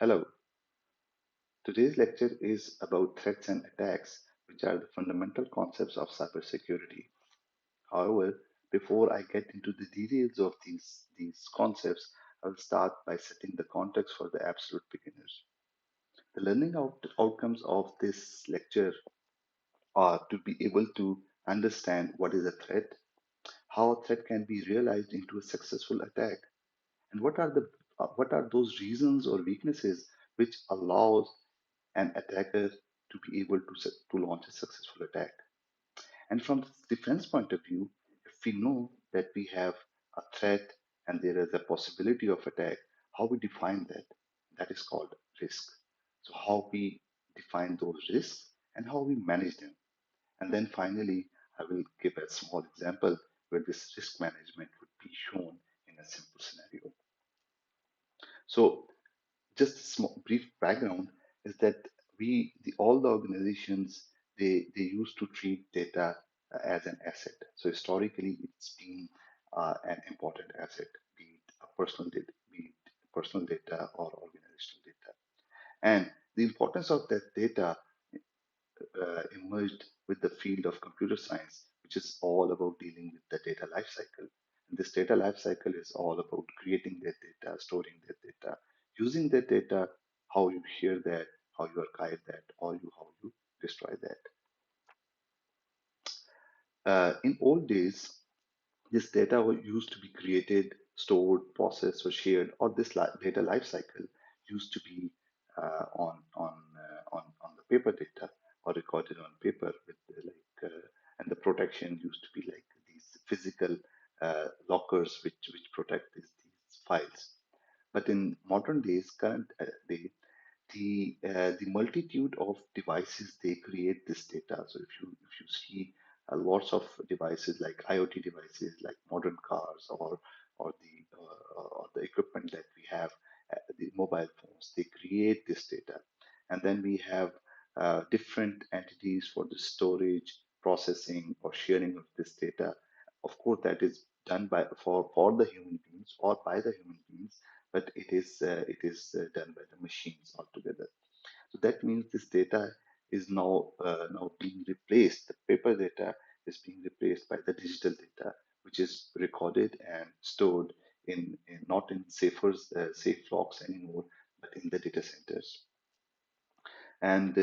Hello, today's lecture is about threats and attacks, which are the fundamental concepts of cybersecurity. However, before I get into the details of these concepts, I will start by setting the context for the absolute beginners. The learning outcomes of this lecture are to be able to understand what is a threat, how a threat can be realized into a successful attack, and what are those reasons or weaknesses which allows an attacker to be able to launch a successful attack. And from the defense point of view, if we know that we have a threat and there is a possibility of attack, how we define that? That is called risk. So how we define those risks and how we manage them. And then finally, I will give a small example where this risk management would be shown in a simple scenario. So just a small brief background is that all the organizations, they used to treat data as an asset. So historically, it's been an important asset, be it personal data or organizational data. And the importance of that data emerged with the field of computer science, which is all about dealing with the data lifecycle. And this data lifecycle is all about creating that data, storing that data, using that data, how you share that, how you archive that, or how you destroy that. In old days, this data used to be created, stored, processed, or shared, or this data lifecycle used to be on the paper data or recorded on paper with and the protection used to be like these physical lockers which protect these files. But in modern days, current day, the multitude of devices they create this data. So if you see lots of devices like IoT devices, like modern cars or the equipment that we have, the mobile phones, they create this data, and then we have different entities for the storage, processing, or sharing of this data. Of course, that is done by for the human beings or by the human beings, but it is done by the machines altogether. So that means this data is now being replaced. The paper data is being replaced by the digital data, which is recorded and stored in not in safe locks anymore, but in the data centers. And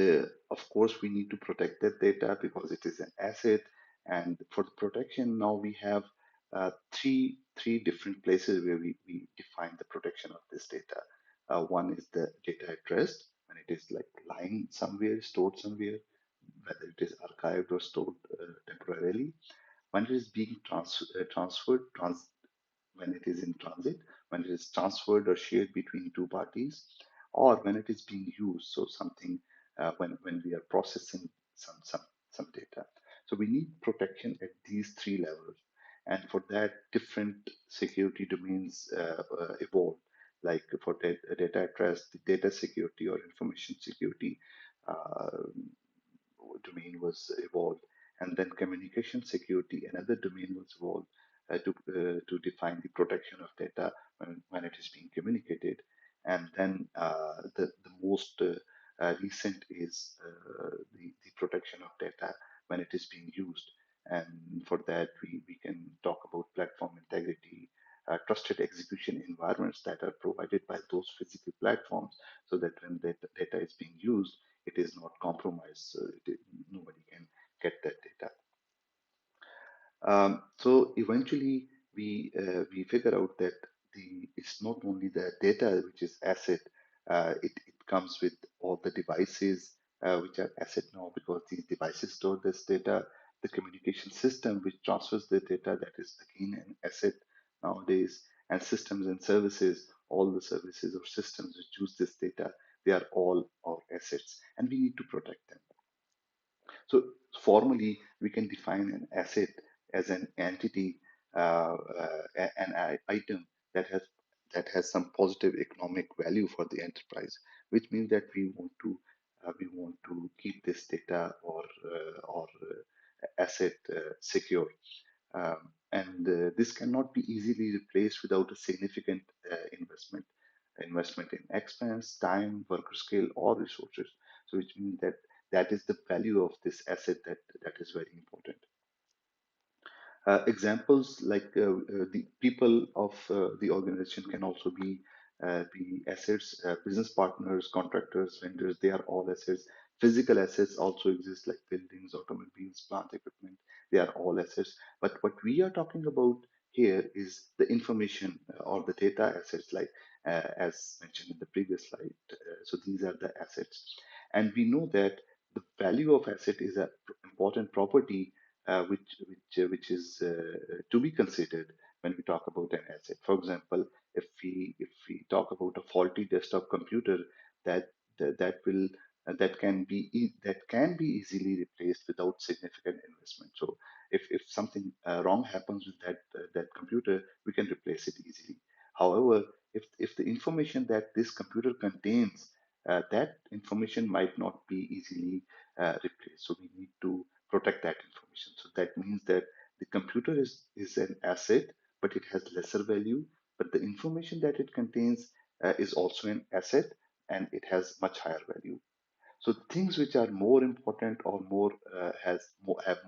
of course, we need to protect that data because it is an asset. And for the protection, now we have three different places where we define the protection of this data. One is the data at rest, when it is like lying somewhere, stored somewhere, whether it is archived or stored temporarily. When it is being transferred, when it is in transit, when it is transferred or shared between two parties, or when it is being used. So something when we are processing some some data. So we need protection at these three levels, and for that, different security domains evolve. Like for data at rest, the data security or information security uh, domain was evolved, and then communication security, another domain was evolved to define the protection of data when it is being communicated, and then the most recent is the protection of data when it is being used, and for that we can talk about platform integrity. Trusted execution environments that are provided by those physical platforms so that when data is being used, it is not compromised, so nobody can get that data. So eventually, we figure out that it's not only the data which is asset. It comes with all the devices which are asset now because these devices store this data. The communication system which transfers the data, that is again an asset nowadays. And systems and services, all the services or systems which use this data, they are all our assets, and we need to protect them. So formally, we can define an asset as an entity, an item that has some positive economic value for the enterprise, which means that we want to keep this data or asset secure. And this cannot be easily replaced without a significant investment. investment in expense, time, worker skill, or resources. So which means that that is the value of this asset that is very important. Examples like the people of the organization can also be assets. Business partners, contractors, vendors, they are all assets. Physical assets also exist like buildings, automobiles, plant equipment. They are all assets. But what we are talking about here is the information or the data assets, like as mentioned in the previous slide. So these are the assets, and we know that the value of asset is an important property which is to be considered when we talk about an asset. For example, if we talk about a faulty desktop computer, that that will that can be easily replaced without significant investment. So if something wrong happens with that computer, we can replace it easily. However, if the information that this computer contains, that information might not be easily replaced. So we need to protect that information. So that means that the computer is an asset, but it has lesser value. But the information that it contains is also an asset, and it has much higher value. So things which are more important or more have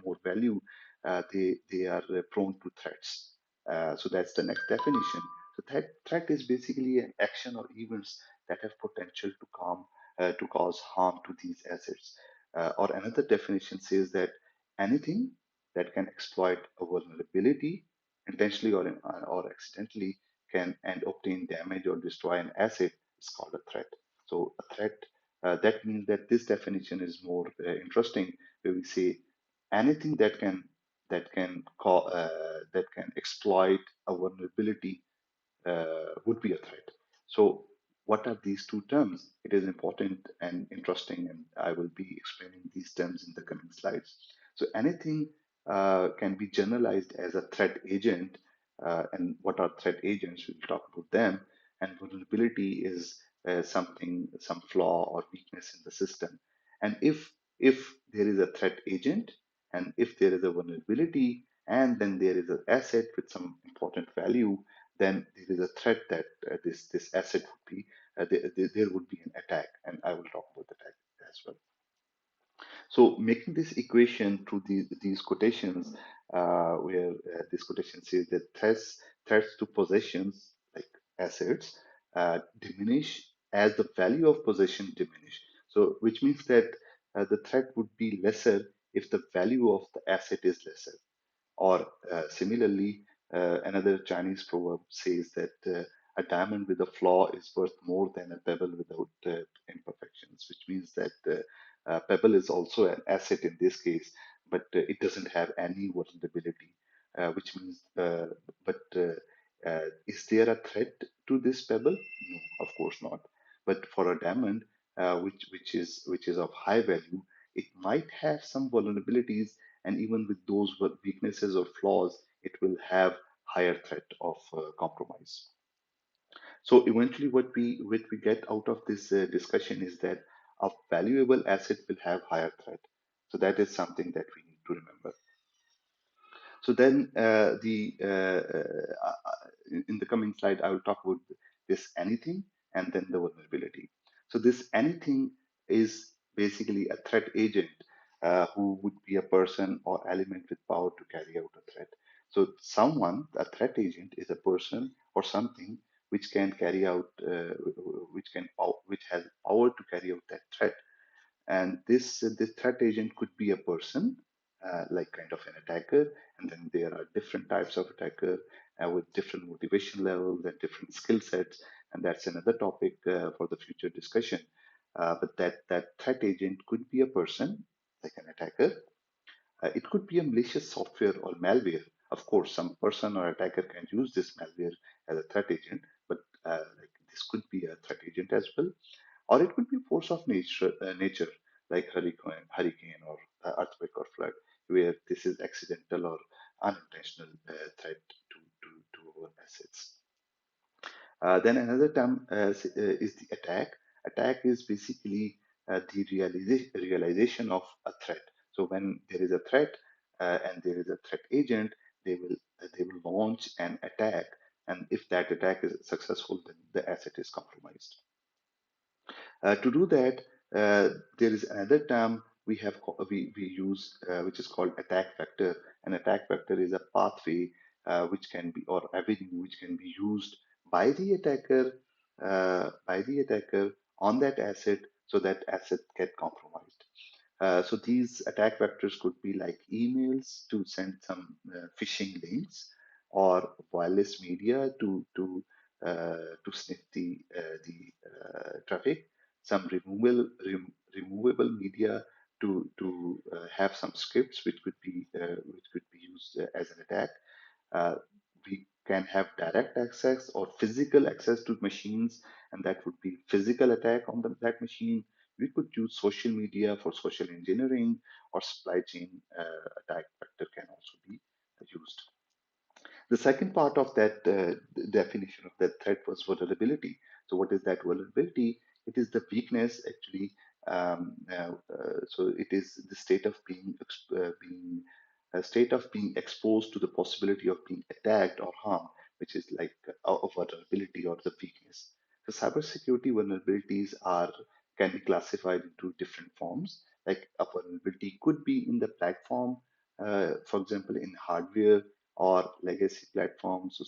more value, they are prone to threats. So that's the next definition. So threat is basically an action or events that have potential to cause harm to these assets. Or another definition says that anything that can exploit a vulnerability intentionally or accidentally can and obtain damage or destroy an asset is called a threat. So a threat, that means that this definition is more interesting, where we say anything that can exploit a vulnerability would be a threat. So, what are these two terms? It is important and interesting, and I will be explaining these terms in the coming slides. So, anything can be generalized as a threat agent, and what are threat agents? We'll talk about them. And vulnerability is some flaw or weakness in the system. And if there is a threat agent, and if there is a vulnerability, and then there is an asset with some important value, then there is a threat that this asset would be there would be an attack, and I will talk about the attack as well. So making this equation through these quotations, where this quotation says that threats to possessions like assets diminish as the value of possession diminish. So which means that the threat would be lesser if the value of the asset is lesser. Or similarly, another Chinese proverb says that a diamond with a flaw is worth more than a pebble without imperfections, which means that pebble is also an asset in this case, but it doesn't have any vulnerability, which means, is there a threat to this pebble? No, of course not. But for a diamond, which is of high value, it might have some vulnerabilities, and even with those weaknesses or flaws, it will have higher threat of compromise. So eventually, what we get out of this discussion is that a valuable asset will have higher threat. So that is something that we need to remember. So then in the coming slide, I will talk about this anything and then the vulnerability. So this anything is basically a threat agent who would be a person or element with power to carry out a threat. So a threat agent is a person or something which can carry out, which has power to carry out that threat. And this threat agent could be a person, like kind of an attacker, and then there are different types of attacker with different motivation levels and different skill sets, and that's another topic for the future discussion. But that threat agent could be a person, like an attacker. It could be a malicious software or malware. Of course, some person or attacker can use this malware as a threat agent, but like this could be a threat agent as well. Or it could be force of nature like hurricane or earthquake or flood, where this is accidental or unintentional threat to our assets. Then another term is the attack. Attack is basically the realization of a threat. So when there is a threat and there is a threat agent, they will launch an attack And if that attack is successful, then the asset is compromised. To do that, there is another term we use, which is called attack vector. An attack vector is a pathway which can be, or avenue which can be used by the attacker on that asset, so that asset get compromised. So these attack vectors could be like emails to send some phishing links, or wireless media to sniff the traffic, some removable media to have some scripts which could be used as an attack. uh, we can have direct access or physical access to machines, and that would be physical attack on that machine. We could use social media for social engineering, or supply chain attack vector can also be used. The second part of that definition of that threat was vulnerability. So, what is that vulnerability? It is the weakness, actually. So, it is the state of being a state of being exposed to the possibility of being attacked or harmed, which is like a vulnerability or the weakness. So, cybersecurity vulnerabilities are can be classified into different forms. Like a vulnerability could be in the platform, for example, in hardware or legacy platforms. So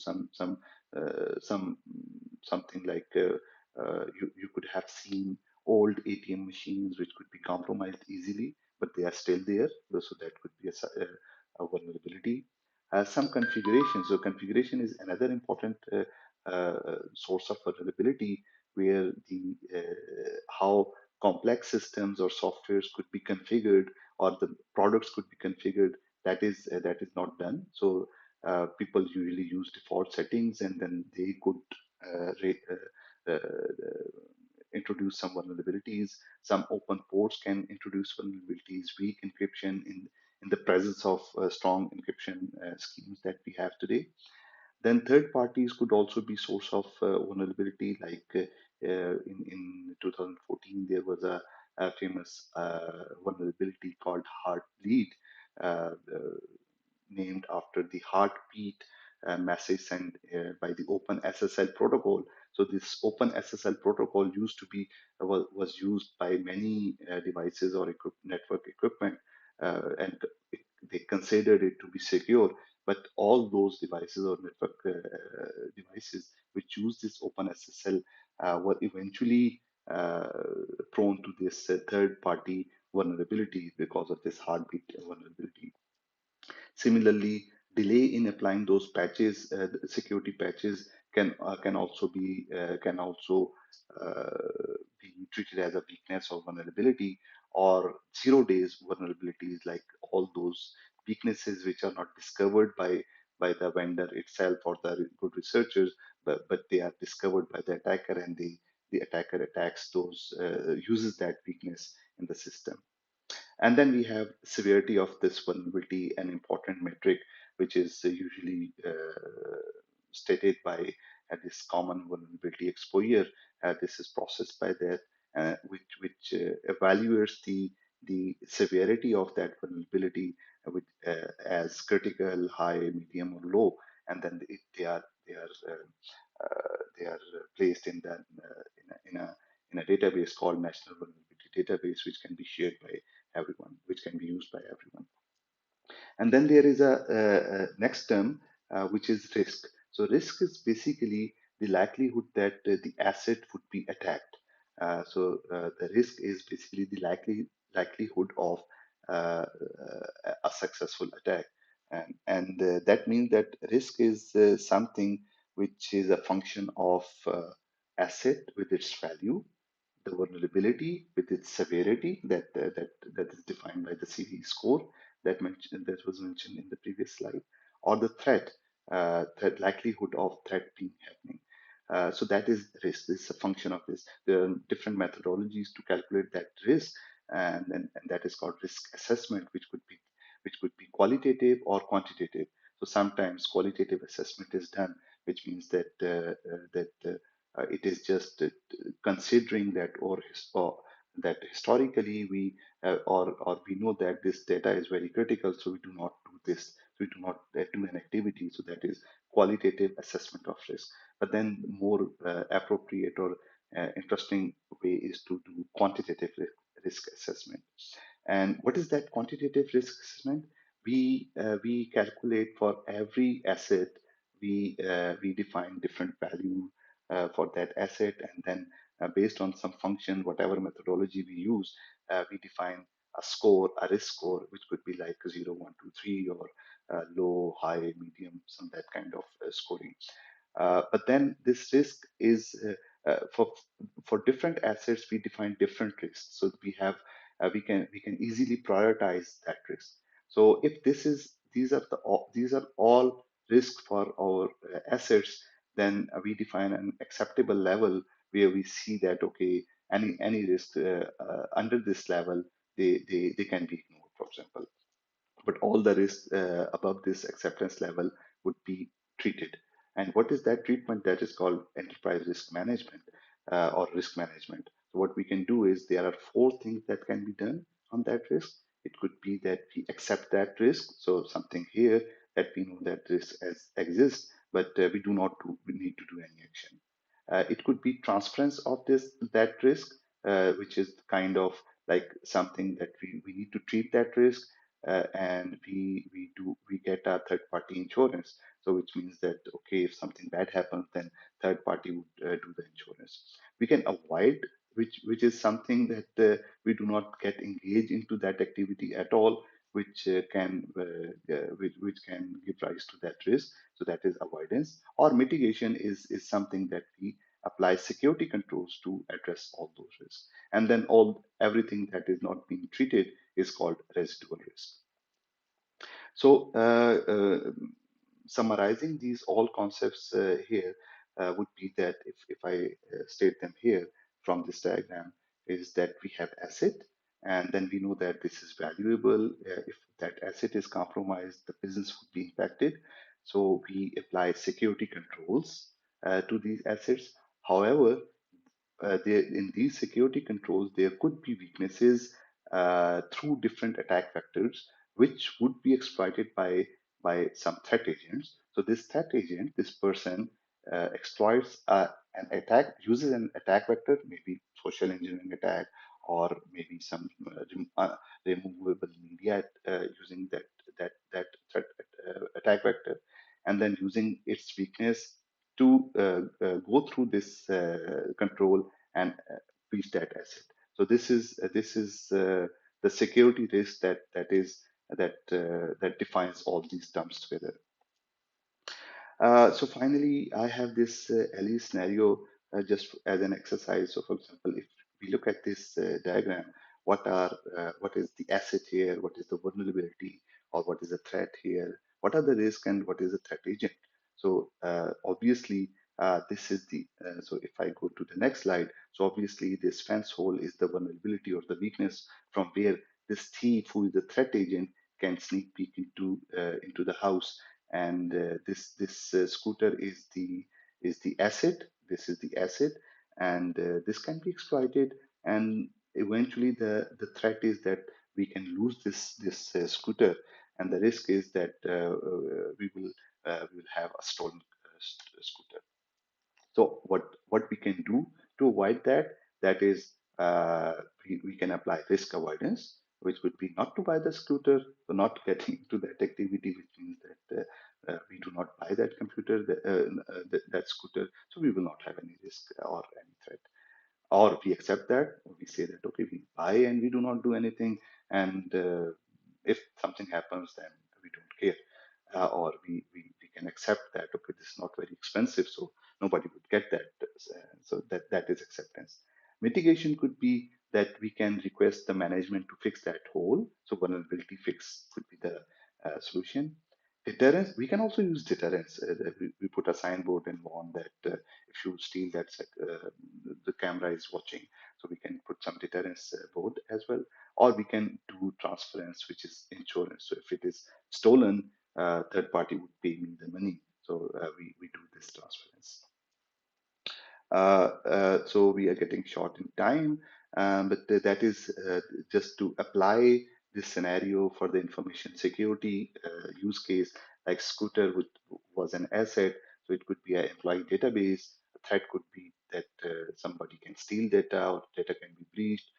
something like you could have seen old ATM machines which could be compromised easily, but they are still there. So that could be a vulnerability. Some configuration. So configuration is another important source of vulnerability, where the how complex systems or softwares could be configured, or the products could be configured, that is not done. So people usually use default settings, and then they could introduce some vulnerabilities. Some open ports can introduce vulnerabilities, weak encryption in the presence of strong encryption schemes that we have today. Then third parties could also be source of vulnerability. Like in 2014, there was a famous vulnerability called Heartbleed, uh, uh, named after the heartbeat message sent by the Open SSL protocol. So this Open SSL protocol used to be was used by many devices or network equipment, and they considered it to be secure. But all those devices or network devices which use this Open SSL were eventually uh, prone to this third-party vulnerability because of this heartbeat vulnerability. Similarly, delay in applying those patches, the security patches, can also be treated as a weakness or vulnerability, or 0 days vulnerabilities, like all those weaknesses which are not discovered by the vendor itself or the good researchers, but they are discovered by the attacker, and the attacker attacks those uses that weakness in the system. And then we have severity of this vulnerability, an important metric, which is usually stated by this common vulnerability exposure. This is processed by that, which evaluates the severity of that vulnerability, as critical, high, medium, or low, and then they are placed in in a database called National Vulnerability Database, which can be shared by everyone, which can be used by everyone. And then there is a next term, which is risk. So risk is basically the likelihood that the asset would be attacked. The risk is basically the likelihood of a successful attack, and that means that risk is something which is a function of asset with its value, the vulnerability with its severity, that is defined by the CVE score that was mentioned in the previous slide, or the threat likelihood of threat being happening. So that is risk. This is a function of this. There are different methodologies to calculate that risk, and that is called risk assessment, which could be qualitative or quantitative. So sometimes qualitative assessment is done, which means that it is just considering that, or that historically or we know that this data is very critical, so we do not do this. We do not do an activity. So that is qualitative assessment of risk. But then more appropriate or interesting way is to do quantitative risk assessment. And what is that quantitative risk assessment? We calculate for every asset. We define different value for that asset, and then based on some function, whatever methodology we use, we define a score, a risk score, which could be like 0, 1, 2, 3, or low, high, medium, some that kind of scoring. But then this risk is for different assets. We define different risks, so we can easily prioritize that risk. So if these are all risks for our assets, then we define an acceptable level where we see that okay, any risk under this level, they can be ignored, for example, but all the risks above this acceptance level would be treated. And what is that treatment? That is called enterprise risk management or risk management. So what we can do is there are four things that can be done on that risk. It could be that we accept that risk, so something here that we know that risk exists, but we need to do any action. It could be transference of that risk, which is kind of like something that we need to treat that risk, and we get a third party insurance. So which means that okay, if something bad happens, then third party would do the insurance. We can avoid, which is something that we do not get engaged into that activity at all, which can give rise to that risk. So that is avoidance. Or mitigation is something that we apply security controls to address all those risks. And then everything that is not being treated is called residual risk. So, summarizing these all concepts here would be that if I state them here from this diagram, is that we have asset, and then we know that this is valuable. If that asset is compromised, the business would be impacted. So we apply security controls to these assets. However, in these security controls, there could be weaknesses through different attack vectors, which would be exploited by some threat agents. So this threat agent, this person, exploits uses an attack vector, maybe social engineering attack, or maybe some removable media using that threat attack vector, and then using its weakness to go through this control and breach that asset. So this is the security risk that defines all these terms together. So finally, I have this LE scenario just as an exercise. So for example, if we look at this diagram, what is the asset here? What is the vulnerability, or what is the threat here? What are the risk and what is the threat agent? So obviously, this is the so if I go to the next slide, so obviously this fence hole is the vulnerability or the weakness from where this thief, who is the threat agent, can sneak peek into the house. And this scooter is the asset. This is the asset, and this can be exploited. And eventually, the threat is that we can lose this scooter, and the risk is that we will have a stolen scooter. So what we can do to avoid that, that is we can apply risk avoidance, which would be not to buy the scooter, so not getting into that activity, which means that we do not buy that computer, that scooter, so we will not have any risk or any threat. Or we accept that, we say that okay, we buy and we do not do anything, and if something happens, then we don't care, or we can accept that okay, this is not very expensive, so nobody would get that. So that is acceptance. Mitigation could be that we can request the management to fix that hole, so vulnerability fix could be the solution. Deterrence, we can also use deterrence. We put a signboard and warn that if you steal that, the camera is watching. So we can put some deterrence board as well, or we can do transference, which is insurance. So if it is stolen, third party would pay me the money. So we do this transference. So we are getting short in time, but that is just to apply this scenario for the information security use case, like Scooter was an asset, so it could be an employee database. A threat could be that somebody can steal data or data can be breached.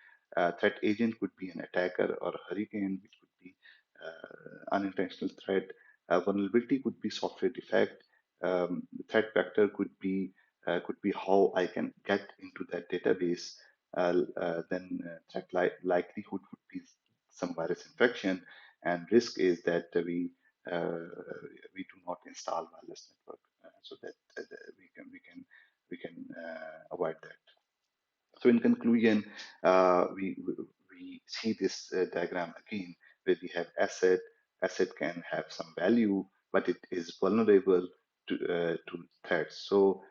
Threat agent could be an attacker or a hurricane, which could be unintentional threat. Vulnerability could be software defect. Threat vector could be how I can get into that database. Then threat likelihood would be some virus infection, and risk is that uh, we do not install wireless network so that we can avoid that. So in conclusion, we see this diagram again where we have asset. Asset can have some value, but it is vulnerable to threats. So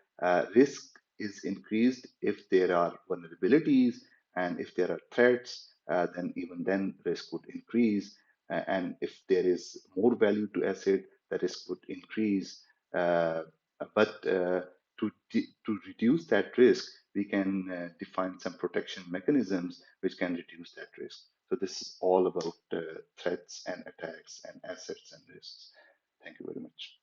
risk is increased if there are vulnerabilities, and if there are threats, then even then risk would increase. And if there is more value to asset, the risk would increase. But to reduce that risk, we can define some protection mechanisms which can reduce that risk. So this is all about threats and attacks and assets and risks. Thank you very much.